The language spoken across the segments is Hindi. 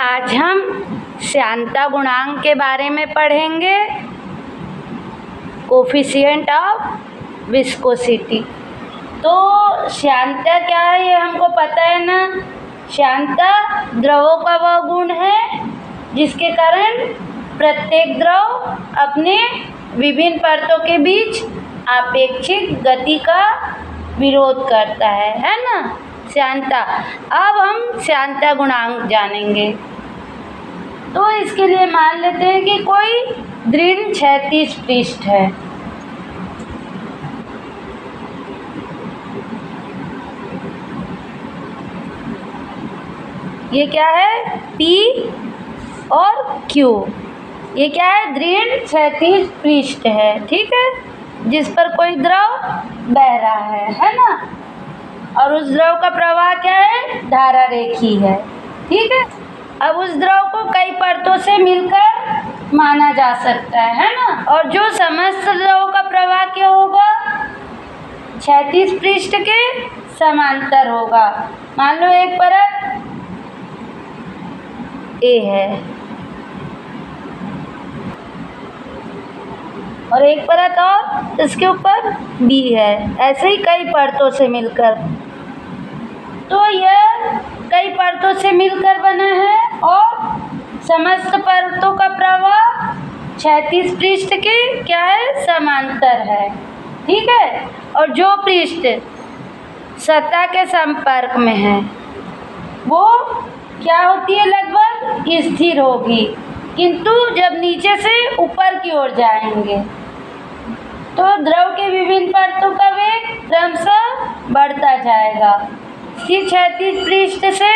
आज हम श्यानता गुणांक के बारे में पढ़ेंगे। Coefficient of viscosity. तो श्यानता क्या है ये हमको पता है ना। श्यानता द्रवों का वह गुण है जिसके कारण प्रत्येक द्रव अपने विभिन्न परतों के बीच आपेक्षिक गति का विरोध करता है ना श्यानता। अब हम श्यानता गुणांक जानेंगे। तो इसके लिए मान लेते हैं कि कोई दृढ़ क्षैतिज पृष्ठ है। ये क्या है P और Q। ये क्या है दृढ़ क्षैतिज पृष्ठ है, ठीक है, जिस पर कोई द्रव बह रहा है ना। और उस द्रव का प्रवाह क्या है, धारा रेखी है, ठीक है। अब उस द्रव को कई परतों से मिलकर माना जा सकता है ना। और जो समस्त द्रव का प्रवाह क्या होगा, क्षैतिज पृष्ठ के समांतर होगा। मान लो एक परत A है और एक परत और इसके ऊपर B है, ऐसे ही कई परतों से मिलकर। तो यह कई परतों से मिलकर बना है और समस्त परतों का प्रवाह क्षैतिज पृष्ठ के क्या है, समांतर है, ठीक है। और जो पृष्ठ सतह के संपर्क में है वो क्या होती है, लगभग स्थिर होगी, किंतु जब नीचे से ऊपर की ओर जाएंगे तो द्रव के विभिन्न परतों का वेग क्रमशः बढ़ता जाएगा। स्थिर क्षैतिज पृष्ठ से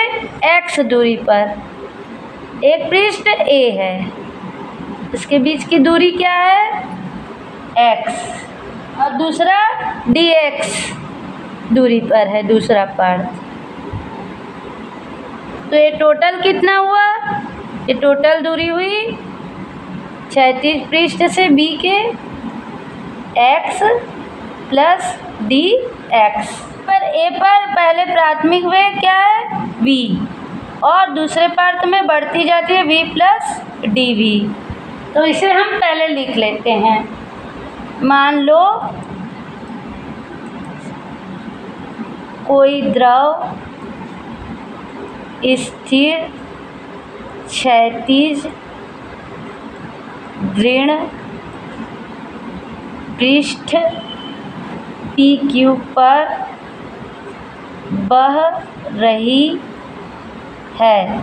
x दूरी पर एक पृष्ठ A है, इसके बीच की दूरी क्या है, x, और दूसरा dx दूरी पर है दूसरा पर्त। तो ये टोटल कितना हुआ, ये टोटल दूरी हुई क्षैतिज पृष्ठ से B के x प्लस dx। पर A पर पहले प्राथमिक वेग क्या है, v, और दूसरे परत में बढ़ती जाती है v प्लस dv। तो इसे हम पहले लिख लेते हैं। मान लो कोई द्रव स्थिर क्षैतिज दृढ़ पृष्ठ PQ पर बह रही है।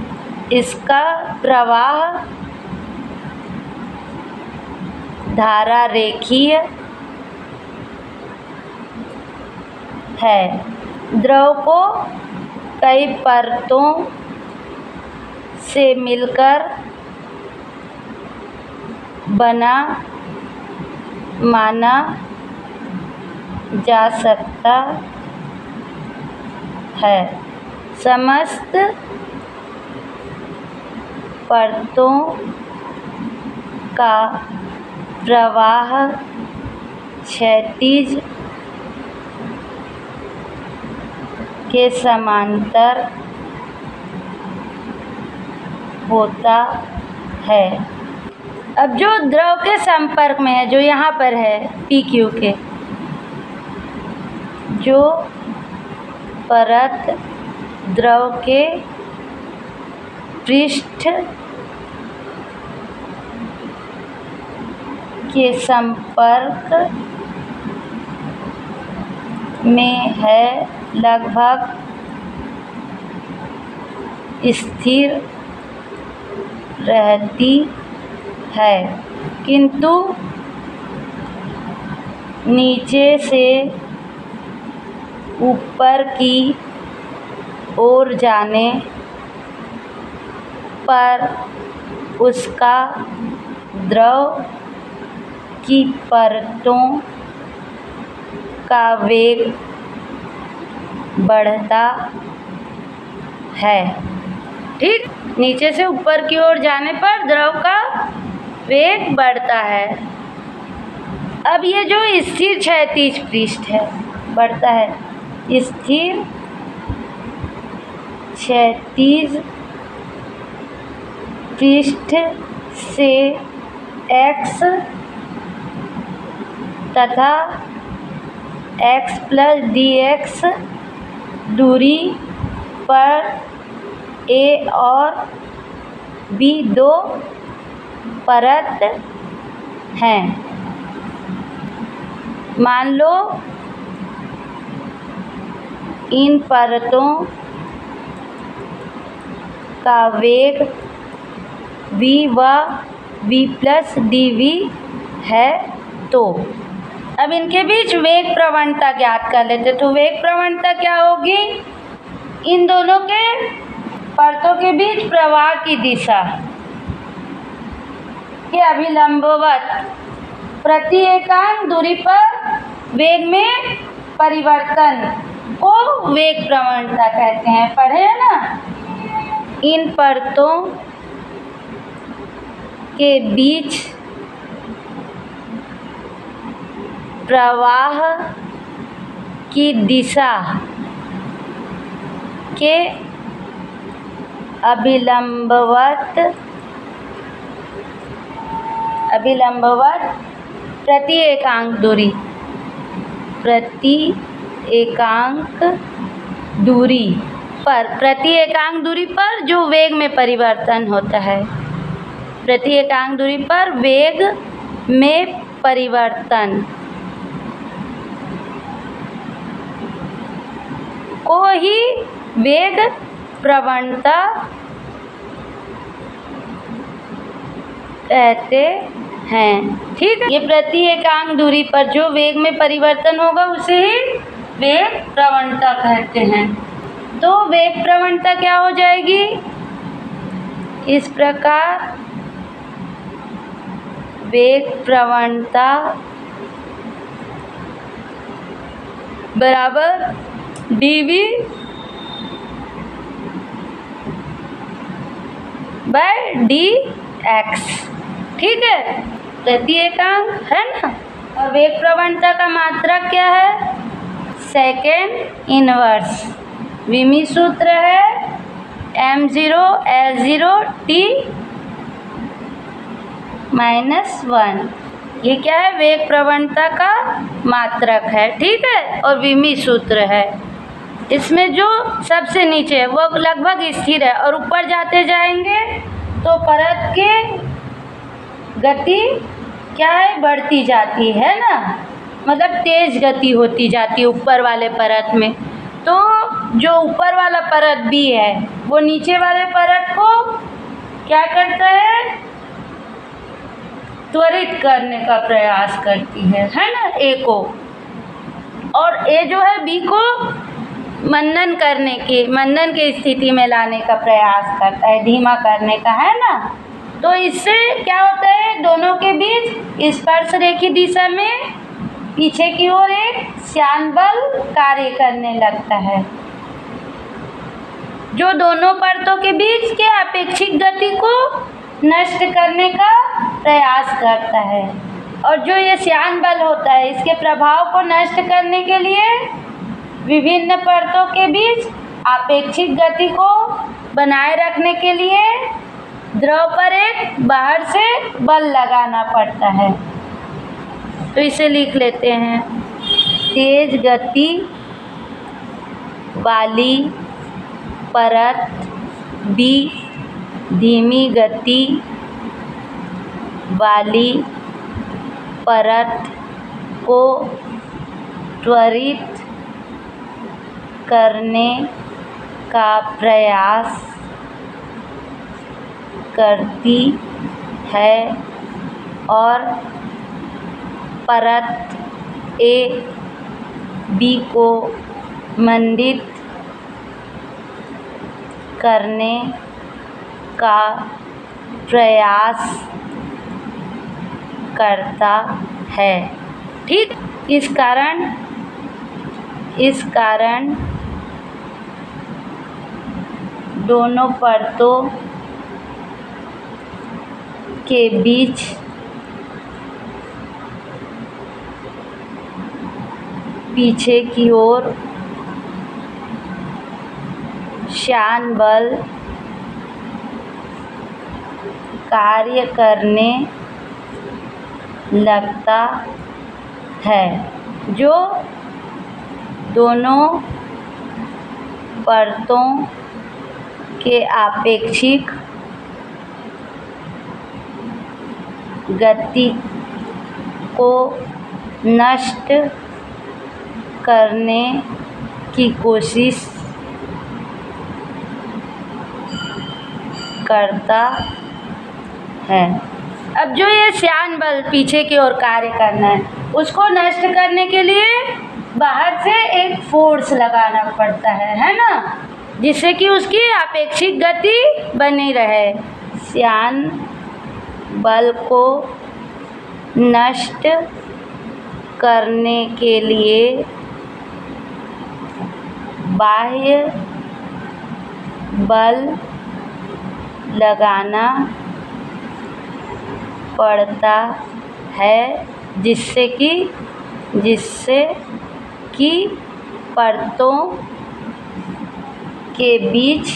इसका प्रवाह धारा रेखीय है। द्रव को कई परतों से मिलकर बना माना जा सकता है। समस्त परतों का प्रवाह क्षैतिज के समांतर होता है। अब जो द्रव के संपर्क में है, जो यहाँ पर है PQ के, जो परत द्रव के पृष्ठ के संपर्क में है, लगभग स्थिर रहती है, किंतु नीचे से ऊपर की ओर जाने पर उसका द्रव की परतों का वेग बढ़ता है, ठीक। नीचे से ऊपर की ओर जाने पर द्रव का वेग बढ़ता है। अब ये जो स्थिर क्षैतिज पृष्ठ है बढ़ता है, स्थिर क्षैतिज पृष्ठ से x तथा x प्लस dx दूरी पर a और b दो परत हैं। मान लो इन परतों का वेग v व v प्लस dv है। तो अब इनके बीच वेग प्रवणता ज्ञात कर लेते। तो वेग प्रवणता क्या होगी? इन दोनों के परतों के बीच प्रवाह की दिशा के अभिलंबवत प्रति एकांक दूरी पर वेग में परिवर्तन को वेग प्रवणता कहते हैं। पढ़े हैं ना? इन परतों के बीच प्रवाह की दिशा के अभिलंबवत प्रति एकांक दूरी पर जो वेग में परिवर्तन होता है, प्रति एकांक दूरी पर वेग में परिवर्तन को ही वेग प्रवणता कहते हैं। ठीक है, ये प्रति एकांक दूरी पर जो वेग में परिवर्तन होगा उसे ही वेग प्रवणता कहते हैं। तो वेग प्रवणता क्या हो जाएगी? इस प्रकार वेग प्रवणता बराबर dv बाय dx। ठीक है, प्रति एकांक है ना। और वेग प्रवणता का मात्रक क्या है? Second inverse. विमी सूत्र है m0 L0 t -1। ये क्या है? वेग प्रवणता का मात्रक है। ठीक है, और विमी सूत्र है। इसमें जो सबसे नीचे है वो लगभग स्थिर है और ऊपर जाते जाएंगे तो परत के गति क्या है? बढ़ती जाती है ना, मतलब तेज गति होती जाती है ऊपर वाले परत में। तो जो ऊपर वाला परत B है वो नीचे वाले परत को क्या करता है? त्वरित करने का प्रयास करती है ना, A को। और A जो है B को मंदन की स्थिति में लाने का प्रयास करता है, धीमा करने का, है ना। तो इससे क्या होता है? दोनों के बीच स्पर्श रेखी दिशा में पीछे की ओर एक श्यान बल कार्य करने लगता है जो दोनों परतों के बीच के अपेक्षित गति को नष्ट करने का प्रयास करता है। और जो ये श्यान बल होता है इसके प्रभाव को नष्ट करने के लिए विभिन्न परतों के बीच अपेक्षित गति को बनाए रखने के लिए द्रव पर एक बाहर से बल लगाना पड़ता है। तो इसे लिख लेते हैं। तेज गति वाली परत B धीमी गति वाली परत को त्वरित करने का प्रयास करती है और परत A B को मंदित करने का प्रयास करता है। ठीक, इस कारण दोनों परतों के बीच पीछे की ओर श्यान बल कार्य करने लगता है, जो दोनों परतों के आपेक्षिक गति को नष्ट करने की कोशिश करता है। अब जो ये श्यान बल पीछे की ओर कार्य करना है, उसको नष्ट करने के लिए बाहर से एक फोर्स लगाना पड़ता है ना, जिससे कि उसकी आपेक्षिक गति बनी रहे। श्यान बल को नष्ट करने के लिए बाह्य बल लगाना पड़ता है, जिससे कि परतों के बीच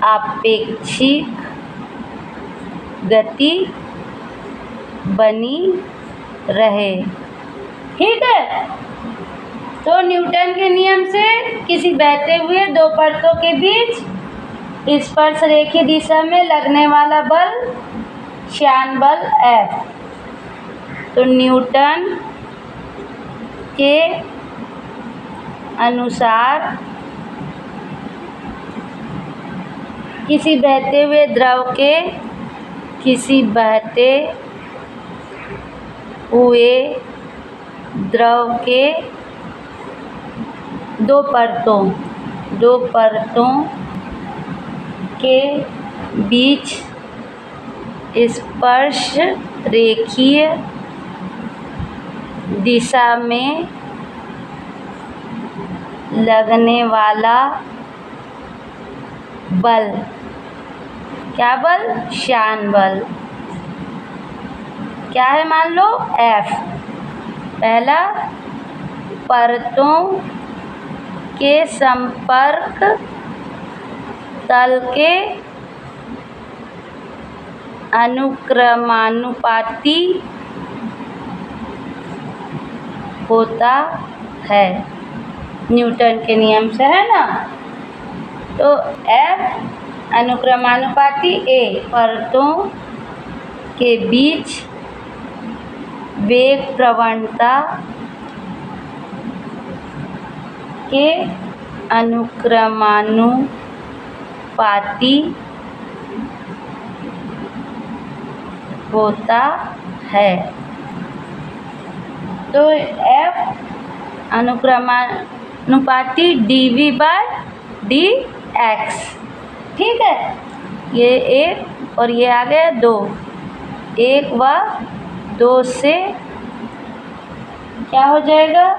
आपेक्षिक गति बनी रहे। ठीक है, तो न्यूटन के नियम से किसी बहते हुए दो परतों के बीच स्पर्श रेखीय दिशा में लगने वाला बल श्यान बल F। तो न्यूटन के अनुसार किसी बहते हुए द्रव के किसी बहते हुए द्रव के दो परतों के बीच स्पर्श रेखीय दिशा में लगने वाला बल, क्या बल? श्यान बल। क्या है? मान लो F। पहला, परतों के संपर्क तल के अनुक्रमानुपाती होता है, न्यूटन के नियम से, है ना। तो F अनुक्रमानुपाती A, परतों के बीच वेग प्रवणता के अनुक्रमानुपाती होता है। तो F अनुक्रमानुपाती dV/dx। ठीक है, ये 1 और ये आ गया 2, 1 व 2 से क्या हो जाएगा?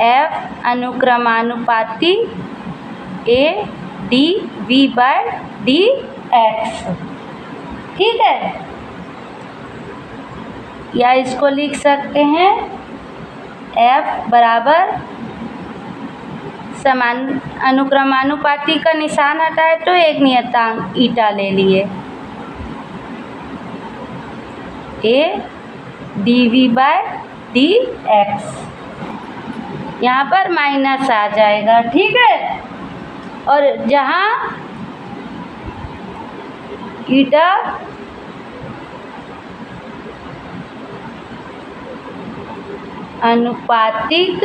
F अनुक्रमानुपाती A dV/dx। ठीक है, या इसको लिख सकते हैं F बराबर समान अनुक्रमानुपाती का निशान हटाए तो एक नियतांक ईटा ले लिए, A dV/dx। यहाँ पर माइनस आ जाएगा। ठीक है, और जहाँ ईटा अनुपातिक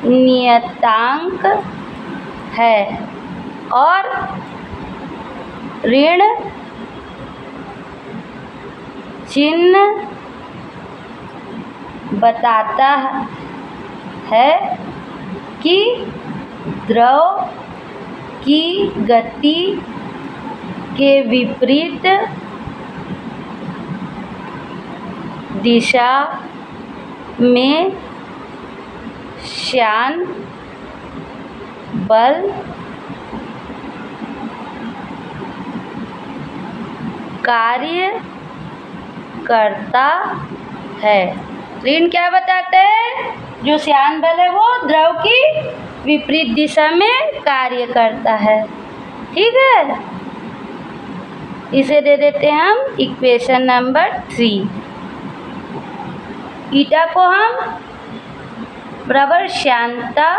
नियतांक है और ऋण चिन्ह बताता है कि द्रव की गति के विपरीत दिशा में श्यान बल कार्य करता है। ऋण क्या बताते हैं? जो श्यान बल है वो द्रव की विपरीत दिशा में कार्य करता है। ठीक है। इसे दे देते हैं हम इक्वेशन नंबर 3। ईटा को हम बराबर श्यानता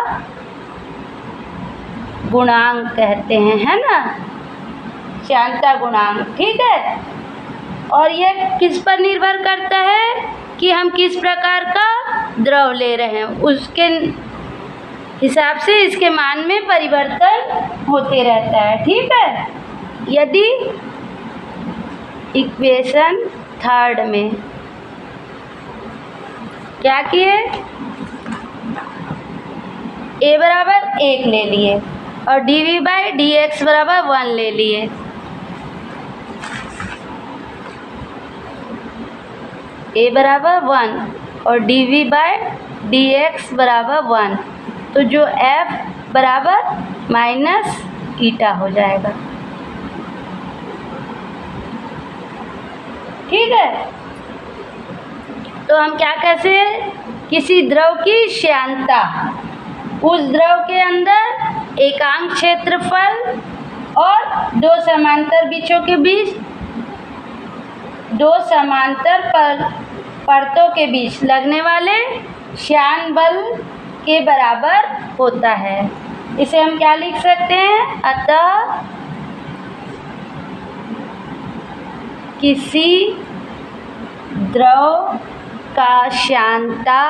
गुणांक कहते हैं, है ना, श्यानता गुणांक। ठीक है, और यह किस पर निर्भर करता है कि हम किस प्रकार का द्रव ले रहे हैं, उसके हिसाब से इसके मान में परिवर्तन होते रहता है। ठीक है, यदि इक्वेशन 3 में क्या किए, a बराबर 1 ले लिए और dv/dx बराबर 1 ले लिए। a बराबर 1 और dv/dx बराबर 1, तो जो f बराबर माइनस ईटा हो जाएगा। ठीक है, तो हम क्या कहते हैं, किसी द्रव की श्यानता, उस द्रव के अंदर एकांक क्षेत्रफल और दो समांतर बीचों के बीच, दो समांतर परतों के बीच लगने वाले श्यान बल के बराबर होता है। इसे हम क्या लिख सकते हैं, अतः किसी द्रव का श्यानता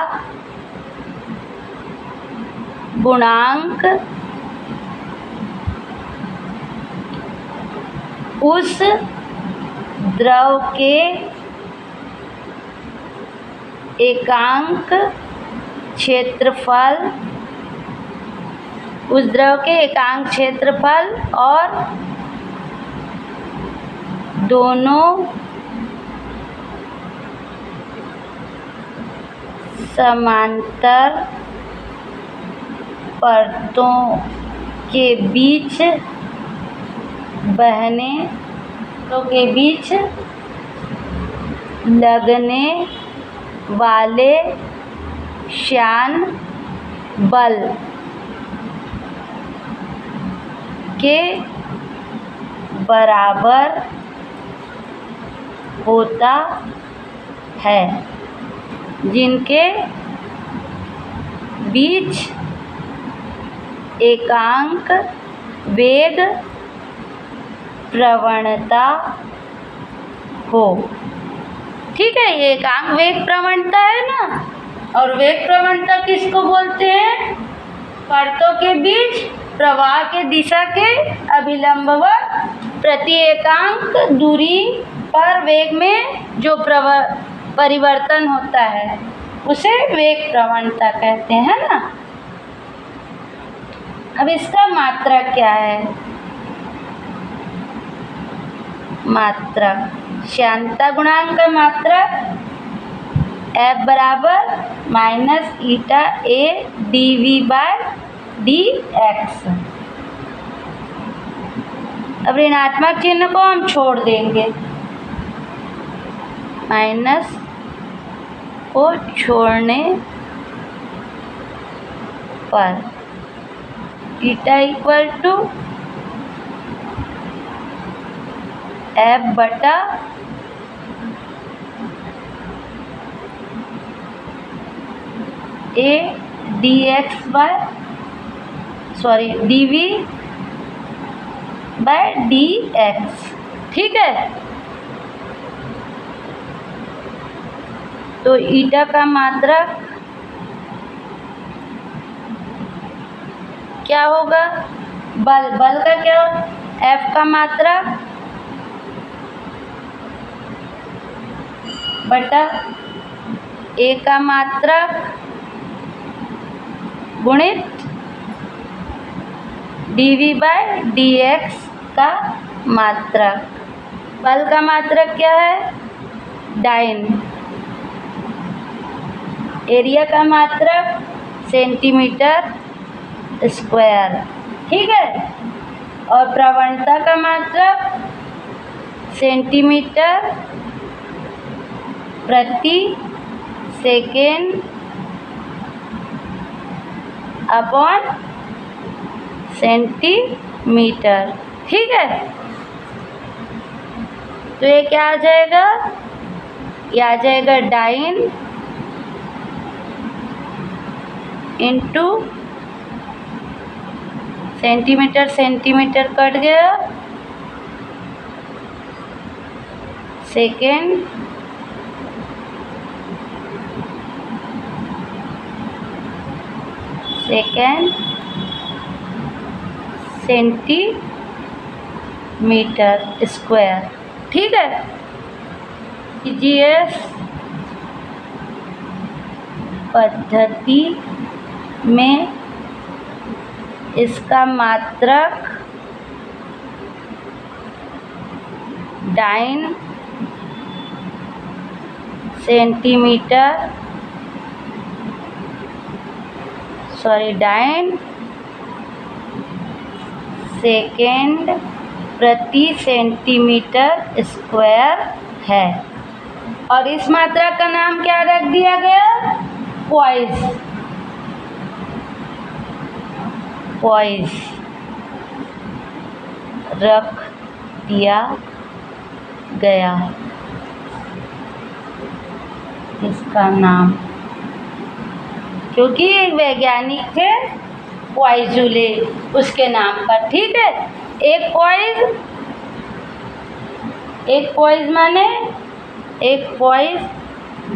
गुणांक उस द्रव के एकांक क्षेत्रफल, उस द्रव के एकांक क्षेत्रफल और दोनों समांतर परतों के बीच बहने तो के बीच लगने वाले श्यान बल के बराबर होता है, जिनके बीच एकांक वेग प्रवणता हो। ठीक है, ये एकांक वेग प्रवणता है ना, और वेग प्रवणता किसको बोलते हैं, परतों के बीच प्रवाह के दिशा के अभिलंबवत प्रति एकांक दूरी पर वेग में जो परिवर्तन होता है उसे वेग प्रवणता कहते हैं ना। अब इसका मात्रक क्या है, मात्रक, श्यानता गुणांक का मात्रक f बराबर माइनस ईटा a dv/dx। अब ऋणात्मक चिन्ह को हम छोड़ देंगे, माइनस को छोड़ने पर ईटा इक्वल टू f बटा a dv/dx। ठीक है, तो ईटा का मात्रक क्या होगा, बल का क्या, f का मात्रक बटा a का मात्रक गुणित dv/dx का मात्रक। बल का मात्रक क्या है, डाइन, एरिया का मात्रक सेंटीमीटर स्क्वायर। ठीक है, और प्रवणता का मात्रक सेंटीमीटर प्रति सेकेंड अपॉन सेंटीमीटर। ठीक है, तो ये क्या आ जाएगा, ये आ जाएगा dyne into centimetre, centimetre cut गया, सेकेंड सेंटीमीटर स्क्वायर। ठीक है, जीएस पद्धति में इसका मात्रक डाइन सेकेंड प्रति सेंटीमीटर स्क्वायर है। और इस मात्रा का नाम क्या रख दिया गया, पॉइस रख दिया गया इसका नाम, क्योंकि एक वैज्ञानिक थे पॉइज़ुले उसके नाम पर। ठीक है, एक पॉइज़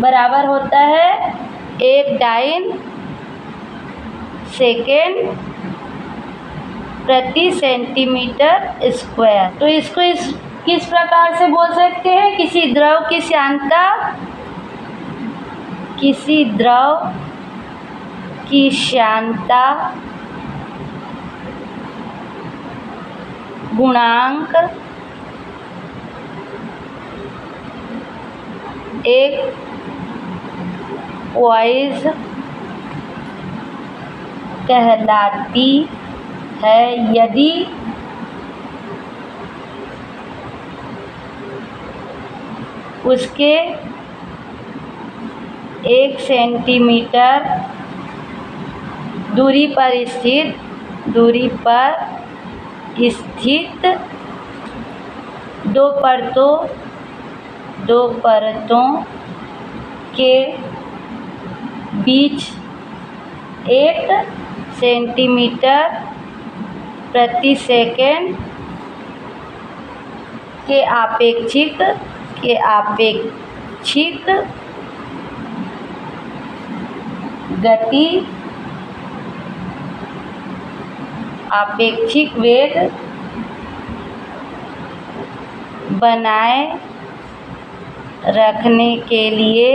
बराबर होता है एक डाइन सेकेंड प्रति सेंटीमीटर स्क्वायर। तो इसको किस प्रकार से बोल सकते हैं, किसी द्रव की श्यानता गुणांक एक पॉइज़ कहलाती है यदि उसके 1 सेंटीमीटर दूरी पर स्थित दो परतों के बीच 1 सेंटीमीटर प्रति सेकेंड के आपेक्षिक गति आपेक्षिक वेग बनाए रखने के लिए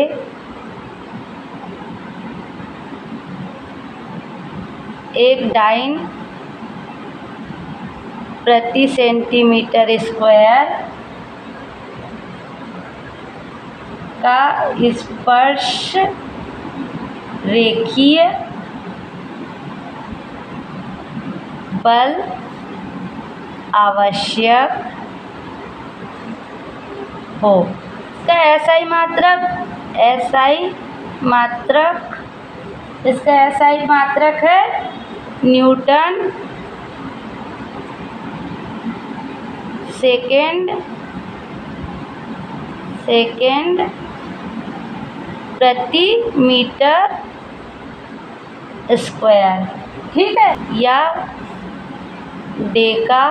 एक डाइन प्रति सेंटीमीटर स्क्वायर का स्पर्श रेखीय बल आवश्यक हो। इसका SI मात्रक है न्यूटन सेकेंड प्रति मीटर स्क्वायर। ठीक है, या डेका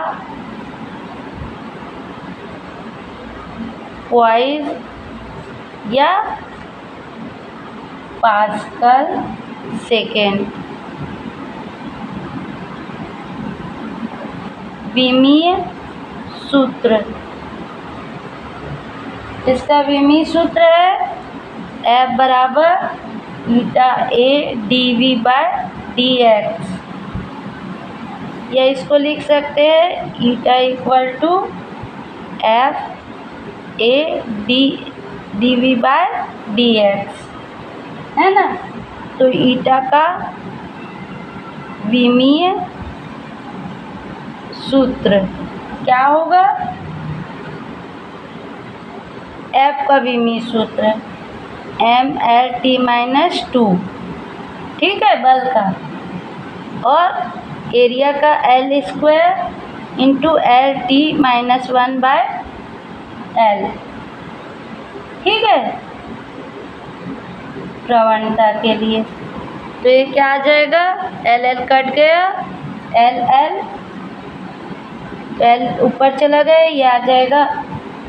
पॉइज़ या पास्कल सेकेंड। विमीय सूत्र, इसका विमीय सूत्र है F बराबर ईटा A dV/dx, या इसको लिख सकते हैं eta equal to F A dV/dx, है ना। तो ईटा का विमीय सूत्र क्या होगा, F का विमीय सूत्र mLT-2, ठीक है, बल का, और एरिया का L² × LT-1/2 एल। ठीक है, प्रवणता के लिए तो ये क्या आ जाएगा, एल एल कट गया, एल एल एल ऊपर चला गया, ये आ जाएगा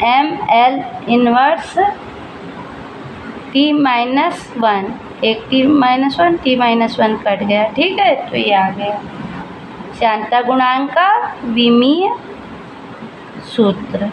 M L inverse T minus one, एक T minus one, T minus one cut गया। ठीक है, तो ये आ गया श्यानता गुणांक का विमीय सूत्र।